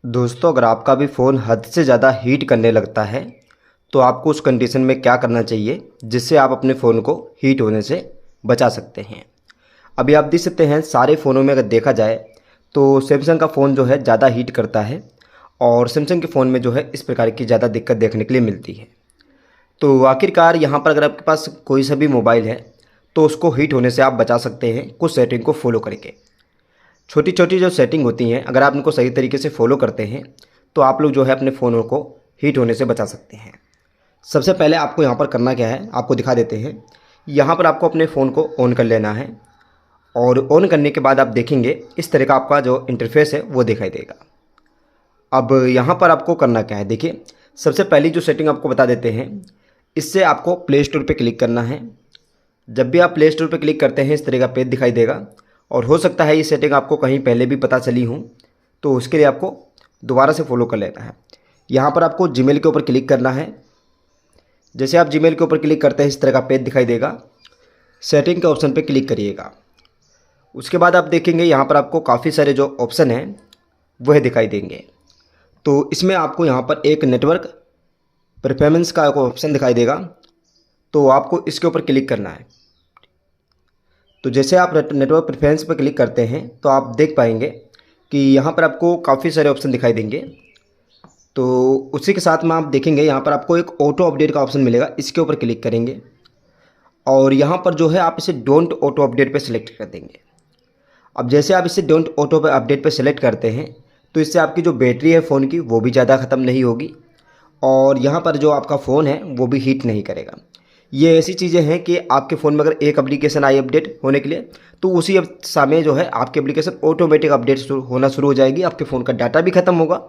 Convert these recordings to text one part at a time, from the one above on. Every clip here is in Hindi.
दोस्तों, अगर आपका भी फ़ोन हद से ज़्यादा हीट करने लगता है तो आपको उस कंडीशन में क्या करना चाहिए जिससे आप अपने फ़ोन को हीट होने से बचा सकते हैं। अभी आप देख सकते हैं सारे फ़ोनों में अगर देखा जाए तो सैमसंग का फ़ोन जो है ज़्यादा हीट करता है और सैमसंग के फ़ोन में जो है इस प्रकार की ज़्यादा दिक्कत देखने के लिए मिलती है। तो आखिरकार यहाँ पर अगर आपके पास कोई सा भी मोबाइल है तो उसको हीट होने से आप बचा सकते हैं कुछ सेटिंग को फॉलो करके। छोटी छोटी जो सेटिंग होती हैं, अगर आप इनको सही तरीके से फॉलो करते हैं तो आप लोग जो है अपने फ़ोनों को हीट होने से बचा सकते हैं। सबसे पहले आपको यहाँ पर करना क्या है, आपको दिखा देते हैं। यहाँ पर आपको अपने फ़ोन को ऑन कर लेना है और ऑन करने के बाद आप देखेंगे इस तरह का आपका जो इंटरफेस है वो दिखाई देगा। अब यहाँ पर आपको करना क्या है, देखिए सबसे पहली जो सेटिंग आपको बता देते हैं, इससे आपको प्ले स्टोर पर क्लिक करना है। जब भी आप प्ले स्टोर पर क्लिक करते हैं इस तरह का पेज दिखाई देगा और हो सकता है ये सेटिंग आपको कहीं पहले भी पता चली हो, तो उसके लिए आपको दोबारा से फॉलो कर लेना है। यहाँ पर आपको जीमेल के ऊपर क्लिक करना है। जैसे आप जीमेल के ऊपर क्लिक करते हैं इस तरह का पेज दिखाई देगा। सेटिंग के ऑप्शन पर क्लिक करिएगा। उसके बाद आप देखेंगे यहाँ पर आपको काफ़ी सारे जो ऑप्शन हैं वह दिखाई देंगे। तो इसमें आपको यहाँ पर एक नेटवर्क परफॉर्मेंस का ऑप्शन दिखाई देगा, तो आपको इसके ऊपर क्लिक करना है। तो जैसे आप नेटवर्क प्रेफरेंस पर क्लिक करते हैं तो आप देख पाएंगे कि यहाँ पर आपको काफ़ी सारे ऑप्शन दिखाई देंगे। तो उसी के साथ में आप देखेंगे यहाँ पर आपको एक ऑटो अपडेट का ऑप्शन मिलेगा, इसके ऊपर क्लिक करेंगे और यहाँ पर जो है आप इसे डोंट ऑटो अपडेट पे सिलेक्ट कर देंगे। अब जैसे आप इसे डोंट ऑटो अपडेट पे सिलेक्ट करते हैं तो इससे आपकी जो बैटरी है फ़ोन की वो भी ज़्यादा ख़त्म नहीं होगी और यहाँ पर जो आपका फ़ोन है वो भी हीट नहीं करेगा। ये ऐसी चीज़ें हैं कि आपके फ़ोन में अगर एक एप्लीकेशन आई अपडेट होने के लिए तो उसी समय जो है आपकी एप्लीकेशन ऑटोमेटिक अपडेट होना शुरू हो जाएगी। आपके फ़ोन का डाटा भी ख़त्म होगा,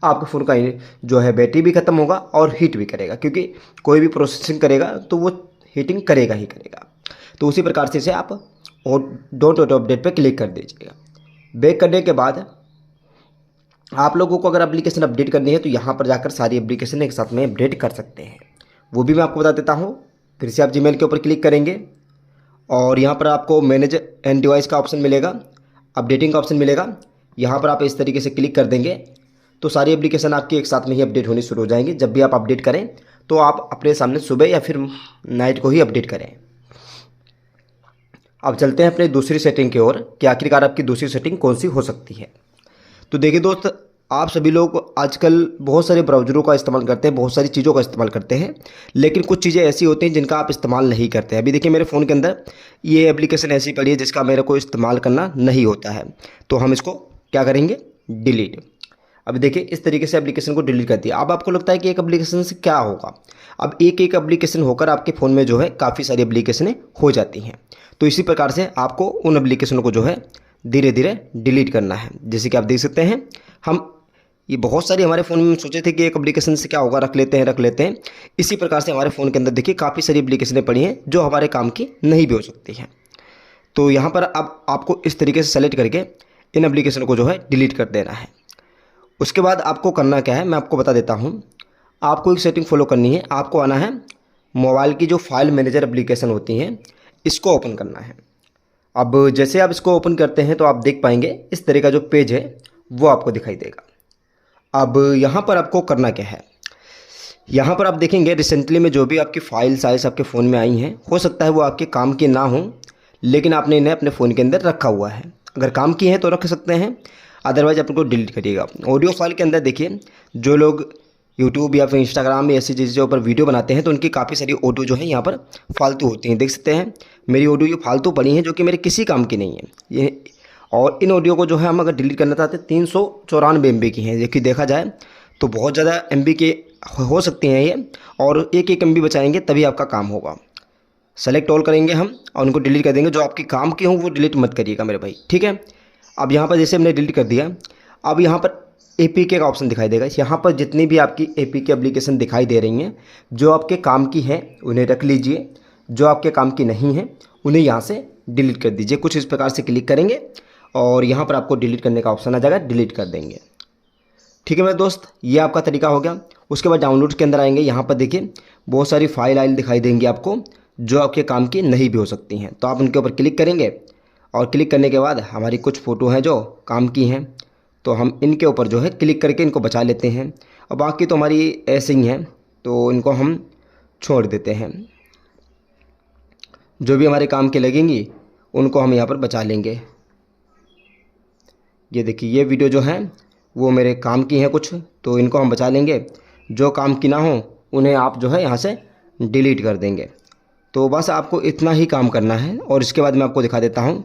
आपके फ़ोन का जो है बैटरी भी ख़त्म होगा और हीट भी करेगा, क्योंकि कोई भी प्रोसेसिंग करेगा तो वो हीटिंग करेगा ही करेगा। तो उसी प्रकार से इसे आप डोंट ऑटो अपडेट पर क्लिक कर दीजिएगा। बैक करने के बाद आप लोगों को अगर एप्लीकेशन अपडेट करनी है तो यहाँ पर जाकर सारी एप्लीकेशन एक साथ में अपडेट कर सकते हैं, वो भी मैं आपको बता देता हूँ। फिर से आप जीमेल के ऊपर क्लिक करेंगे और यहाँ पर आपको मैनेज एंड डिवाइस का ऑप्शन मिलेगा, अपडेटिंग का ऑप्शन मिलेगा। यहाँ पर आप इस तरीके से क्लिक कर देंगे तो सारी एप्लीकेशन आपकी एक साथ में ही अपडेट होनी शुरू हो जाएंगी। जब भी आप अपडेट करें तो आप अपने सामने सुबह या फिर नाइट को ही अपडेट करें। अब चलते हैं अपनी दूसरी सेटिंग की ओर कि आखिरकार आपकी दूसरी सेटिंग कौन सी हो सकती है। तो देखिए दोस्त, आप सभी लोग आजकल बहुत सारे ब्राउज़रों का इस्तेमाल करते हैं, बहुत सारी चीज़ों का इस्तेमाल करते हैं, लेकिन कुछ चीज़ें ऐसी होती हैं जिनका आप इस्तेमाल नहीं करते हैं। अभी देखिए मेरे फ़ोन के अंदर ये एप्लीकेशन ऐसी पड़ी है जिसका मेरे को इस्तेमाल करना नहीं होता है, तो हम इसको क्या करेंगे, डिलीट। अब देखिए इस तरीके से एप्लीकेशन को डिलीट कर दिया। अब आपको लगता है कि एक एप्लीकेशन से क्या होगा, अब एक एक एप्लीकेशन होकर आपके फ़ोन में जो है काफ़ी सारी एप्लीकेशनें हो जाती हैं। तो इसी प्रकार से आपको उन एप्लीकेशनों को जो है धीरे धीरे डिलीट करना है। जैसे कि आप देख सकते हैं, हम ये बहुत सारी हमारे फ़ोन में सोचे थे कि एक एप्लीकेशन से क्या होगा, रख लेते हैं। इसी प्रकार से हमारे फ़ोन के अंदर देखिए काफ़ी सारी एप्लीकेशनें पड़ी हैं जो हमारे काम की नहीं भी हो सकती हैं। तो यहाँ पर अब आपको इस तरीके से सेलेक्ट करके इन एप्लीकेशन को जो है डिलीट कर देना है। उसके बाद आपको करना क्या है मैं आपको बता देता हूँ। आपको एक सेटिंग फॉलो करनी है, आपको आना है मोबाइल की जो फाइल मैनेजर एप्लीकेशन होती हैं इसको ओपन करना है। अब जैसे आप इसको ओपन करते हैं तो आप देख पाएंगे इस तरह का जो पेज है वो आपको दिखाई देगा। अब यहाँ पर आपको करना क्या है, यहाँ पर आप देखेंगे रिसेंटली में जो भी आपकी फ़ाइल साइज आपके फ़ोन में आई हैं, हो सकता है वो आपके काम की ना हो, लेकिन आपने इन्हें अपने फ़ोन के अंदर रखा हुआ है। अगर काम की है तो रख सकते हैं, अदरवाइज़ आप इनको डिलीट करिएगा। ऑडियो फाइल के अंदर देखिए जो लोग यूट्यूब या फिर इंस्टाग्राम या ऐसी चीज़ों पर वीडियो बनाते हैं तो उनकी काफ़ी सारी ऑडियो जो है यहाँ पर फालतू होती हैं। देख सकते हैं मेरी ऑडियो ये फालतू पड़ी हैं जो कि मेरे किसी काम की नहीं है ये। और इन ऑडियो को जो है हम अगर डिलीट करना चाहते हैं 394 MB की हैं, देखिए देखा जाए तो बहुत ज़्यादा MB के हो सकती हैं ये, और एक एक MB बचाएंगे तभी आपका काम होगा। सेलेक्ट ऑल करेंगे हम और उनको डिलीट कर देंगे। जो आपकी काम की हों वो डिलीट मत करिएगा मेरे भाई, ठीक है। अब यहाँ पर जैसे हमने डिलीट कर दिया, अब यहाँ पर APK का ऑप्शन दिखाई देगा। यहाँ पर जितनी भी आपकी APK एप्लीकेशन दिखाई दे रही हैं जो आपके काम की हैं उन्हें रख लीजिए, जो आपके काम की नहीं हैं उन्हें यहाँ से डिलीट कर दीजिए। कुछ इस प्रकार से क्लिक करेंगे और यहाँ पर आपको डिलीट करने का ऑप्शन आ जाएगा, डिलीट कर देंगे। ठीक है मेरे दोस्त, ये आपका तरीका हो गया। उसके बाद डाउनलोड्स के अंदर आएंगे, यहाँ पर देखिए बहुत सारी फाइल आइल दिखाई देंगी आपको जो आपके काम की नहीं भी हो सकती हैं, तो आप उनके ऊपर क्लिक करेंगे और क्लिक करने के बाद हमारी कुछ फ़ोटो हैं जो काम की हैं तो हम इनके ऊपर जो है क्लिक करके इनको बचा लेते हैं। और बाकी तो हमारी ऐसे ही हैं, तो इनको हम छोड़ देते हैं। जो भी हमारे काम के लगेंगी उनको हम यहाँ पर बचा लेंगे। ये देखिए, ये वीडियो जो है वो मेरे काम की हैं कुछ, तो इनको हम बचा लेंगे। जो काम की ना हो उन्हें आप जो है यहाँ से डिलीट कर देंगे। तो बस आपको इतना ही काम करना है। और इसके बाद मैं आपको दिखा देता हूँ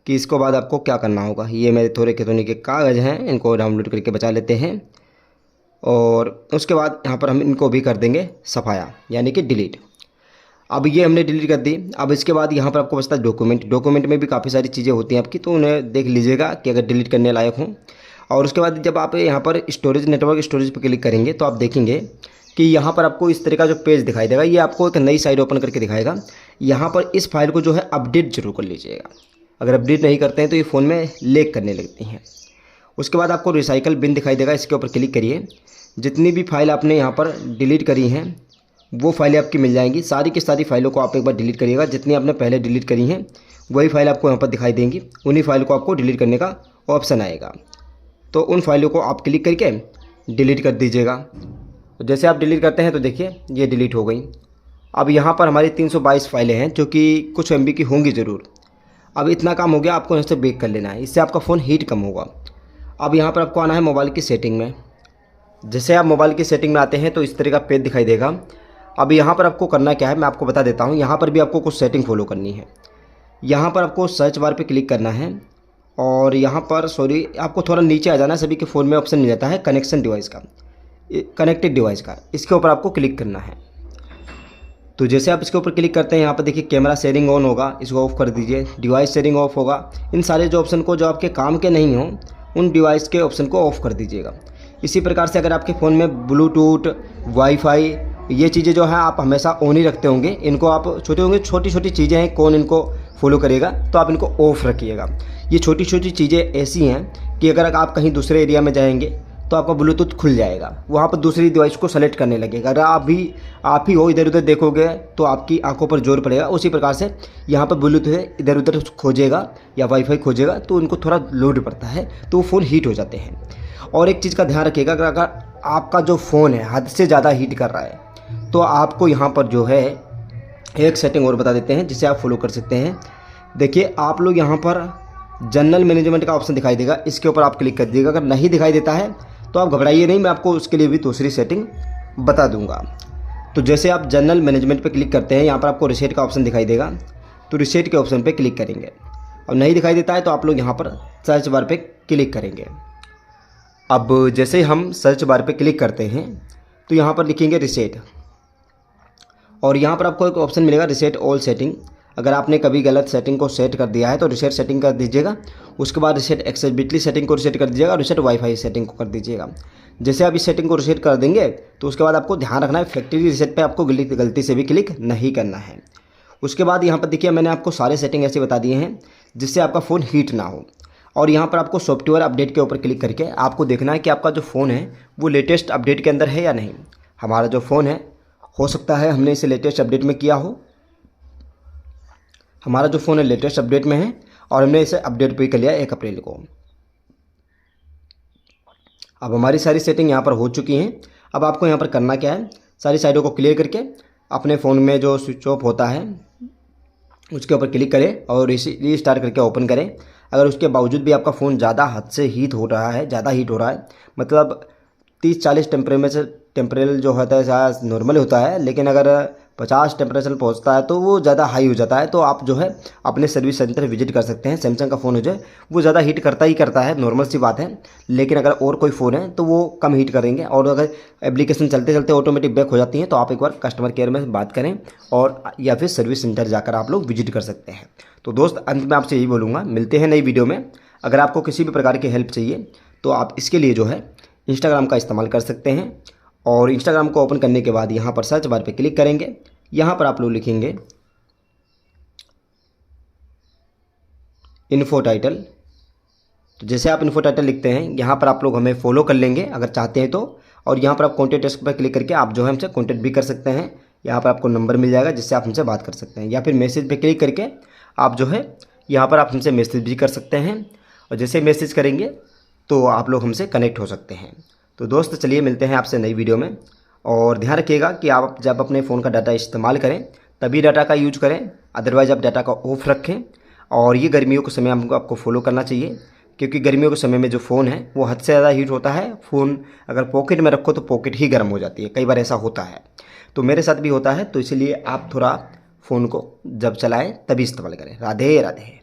कि इसके बाद आपको क्या करना होगा। ये मेरे थोड़े खिलौने के कागज़ हैं, इनको डाउनलोड करके बचा लेते हैं। और उसके बाद यहाँ पर हम इनको भी कर देंगे सफाया, यानी कि डिलीट। अब ये हमने डिलीट कर दी। अब इसके बाद यहाँ पर आपको बचता है डॉक्यूमेंट। डॉक्यूमेंट में भी काफ़ी सारी चीज़ें होती हैं आपकी, तो उन्हें देख लीजिएगा कि अगर डिलीट करने लायक हों। और उसके बाद जब आप यहाँ पर स्टोरेज, नेटवर्क स्टोरेज पर क्लिक करेंगे तो आप देखेंगे कि यहाँ पर आपको इस तरह का जो पेज दिखाई देगा, ये आपको एक नई साइट ओपन करके दिखाएगा। यहाँ पर इस फाइल को जो है अपडेट जरूर कर लीजिएगा। अगर अपडेट नहीं करते हैं तो ये फ़ोन में लेक करने लगती हैं। उसके बाद आपको रिसाइकल बिन दिखाई देगा, इसके ऊपर क्लिक करिए। जितनी भी फाइल आपने यहाँ पर डिलीट करी हैं वो फाइलें आपकी मिल जाएंगी। सारी की सारी फाइलों को आप एक बार डिलीट करिएगा। जितनी आपने पहले डिलीट करी हैं वही फाइल आपको यहाँ पर दिखाई देंगी। उन्हीं फाइल को आपको डिलीट करने का ऑप्शन आएगा, तो उन फाइलों को आप क्लिक करके डिलीट कर दीजिएगा। जैसे आप डिलीट करते हैं तो देखिए ये डिलीट हो गई। अब यहाँ पर हमारी 322 फाइलें हैं जो कि कुछ MB की होंगी ज़रूर। अब इतना काम हो गया, आपको यहाँ से बैक कर लेना है, इससे आपका फ़ोन हीट कम होगा। अब यहाँ पर आपको आना है मोबाइल की सेटिंग में। जैसे आप मोबाइल की सेटिंग में आते हैं तो इस तरह का पेज दिखाई देगा। अब यहाँ पर आपको करना क्या है मैं आपको बता देता हूँ। यहाँ पर भी आपको कुछ सेटिंग फॉलो करनी है। यहाँ पर आपको सर्च बार पे क्लिक करना है और यहाँ पर आपको थोड़ा नीचे आ जाना है। सभी के फ़ोन में ऑप्शन मिल जाता है कनेक्शन डिवाइस का, कनेक्टेड डिवाइस का, इसके ऊपर आपको क्लिक करना है। तो जैसे आप इसके ऊपर क्लिक करते हैं यहाँ पर देखिए कैमरा शेयरिंग ऑन होगा, इसको ऑफ कर दीजिए। डिवाइस शेयरिंग ऑफ होगा। इन सारे जो ऑप्शन को जो आपके काम के नहीं हों उन डिवाइस के ऑप्शन को ऑफ कर दीजिएगा। इसी प्रकार से अगर आपके फ़ोन में ब्लूटूथ, वाईफाई, ये चीज़ें जो है आप हमेशा ऑन ही रखते होंगे, इनको आप छोटी छोटी चीज़ें हैं, कौन इनको फॉलो करेगा, तो आप इनको ऑफ रखिएगा। ये छोटी छोटी चीज़ें ऐसी हैं कि अगर आप कहीं दूसरे एरिया में जाएंगे तो आपका ब्लूटूथ खुल जाएगा, वहाँ पर दूसरी डिवाइस को सेलेक्ट करने लगेगा। अगर आप ही हो इधर उधर देखोगे तो आपकी आंखों पर जोर पड़ेगा। उसी प्रकार से यहाँ पर ब्लूटूथ इधर उधर खोजेगा या वाईफाई खोजेगा तो उनको थोड़ा लोड पड़ता है, तो वो फ़ोन हीट हो जाते हैं। और एक चीज़ का ध्यान रखिएगा, अगर आपका जो फ़ोन है हद से ज़्यादा हीट कर रहा है तो आपको यहाँ पर जो है एक सेटिंग और बता देते हैं जिसे आप फॉलो कर सकते हैं। देखिए आप लोग यहाँ पर जनरल मैनेजमेंट का ऑप्शन दिखाई देगा, इसके ऊपर आप क्लिक कर दीजिएगा। अगर नहीं दिखाई देता है तो आप घबराइए नहीं, मैं आपको उसके लिए भी दूसरी सेटिंग बता दूंगा। तो जैसे आप जनरल मैनेजमेंट पे क्लिक करते हैं, यहाँ पर आपको रीसेट का ऑप्शन दिखाई देगा, तो रीसेट के ऑप्शन पे क्लिक करेंगे। और नहीं दिखाई देता है तो आप लोग यहाँ पर सर्च बार पे क्लिक करेंगे। अब जैसे हम सर्च बार पे क्लिक करते हैं तो यहाँ पर लिखेंगे रीसेट, और यहाँ पर आपको एक ऑप्शन मिलेगा रीसेट ऑल सेटिंग। अगर आपने कभी गलत सेटिंग को सेट कर दिया है तो रीसेट सेटिंग कर दीजिएगा। उसके बाद रीसेट एक्सेसिबिलिटी सेटिंग को रीसेट कर दीजिएगा और रीसेट वाईफाई सेटिंग को कर दीजिएगा। जैसे आप इस सेटिंग को रीसेट कर देंगे तो उसके बाद आपको ध्यान रखना है फैक्ट्री रीसेट पे आपको गलती से भी क्लिक नहीं करना है। उसके बाद यहाँ पर देखिए मैंने आपको सारे सेटिंग ऐसे बता दिए हैं जिससे आपका फ़ोन हीट ना हो। और यहाँ पर आपको सॉफ्टवेयर अपडेट के ऊपर क्लिक करके आपको देखना है कि आपका जो फ़ोन है वो लेटेस्ट अपडेट के अंदर है या नहीं। हमारा जो फ़ोन है हो सकता है हमने इसे लेटेस्ट अपडेट में किया हो। हमारा जो फ़ोन है लेटेस्ट अपडेट में है और हमने इसे अपडेट भी कर लिया 1 अप्रैल को। अब हमारी सारी सेटिंग यहाँ पर हो चुकी हैं। अब आपको यहाँ पर करना क्या है, सारी साइडों को क्लियर करके अपने फ़ोन में जो स्विच ऑफ होता है उसके ऊपर क्लिक करें और रीस्टार्ट करके ओपन करें। अगर उसके बावजूद भी आपका फ़ोन ज़्यादा हद से हीट हो रहा है, ज़्यादा हीट हो रहा है, मतलब 30-40 टेम्परेचर जो होता है शायद नॉर्मल होता है, लेकिन अगर 50 टेम्परेचर पहुंचता है तो वो ज़्यादा हाई हो जाता है, तो आप जो है अपने सर्विस सेंटर विजिट कर सकते हैं। सैमसंग का फ़ोन हो जाए वो ज़्यादा हीट करता ही करता है, नॉर्मल सी बात है। लेकिन अगर और कोई फ़ोन है तो वो कम हीट करेंगे, और अगर एप्लीकेशन चलते चलते ऑटोमेटिक बैक हो जाती हैं तो आप एक बार कस्टमर केयर में बात करें और या फिर सर्विस सेंटर जाकर आप लोग विजिट कर सकते हैं। तो दोस्त अंत में आपसे यही बोलूँगा, मिलते हैं नई वीडियो में। अगर आपको किसी भी प्रकार की हेल्प चाहिए तो आप इसके लिए जो है इंस्टाग्राम का इस्तेमाल कर सकते हैं। और इंस्टाग्राम को ओपन करने के बाद यहाँ पर सर्च बार पे क्लिक करेंगे। यहाँ पर आप लोग लिखेंगे इन्फो टाइटल। तो जैसे आप इन्फो टाइटल लिखते हैं यहाँ पर आप लोग हमें फॉलो कर लेंगे अगर चाहते हैं तो। और यहाँ पर आप कॉन्टैक्ट अस पर क्लिक करके आप जो है हमसे कॉन्टैक्ट भी कर सकते हैं। यहाँ पर आपको नंबर मिल जाएगा जिससे आप हमसे बात कर सकते हैं, या फिर मैसेज पे क्लिक करके आप जो है यहाँ पर आप हमसे मैसेज भी कर सकते हैं। और जैसे मैसेज करेंगे तो आप लोग हमसे कनेक्ट हो सकते हैं। तो दोस्त चलिए मिलते हैं आपसे नई वीडियो में, और ध्यान रखिएगा कि आप जब अपने फ़ोन का डाटा इस्तेमाल करें तभी डाटा का यूज करें, अदरवाइज़ आप डाटा का ऑफ रखें। और ये गर्मियों के समय आपको फॉलो करना चाहिए, क्योंकि गर्मियों के समय में जो फ़ोन है वो हद से ज़्यादा हीट होता है। फ़ोन अगर पॉकेट में रखो तो पॉकेट ही गर्म हो जाती है, कई बार ऐसा होता है, तो मेरे साथ भी होता है। तो इसलिए आप थोड़ा फ़ोन को जब चलाएं तभी इस्तेमाल करें। राधे राधे।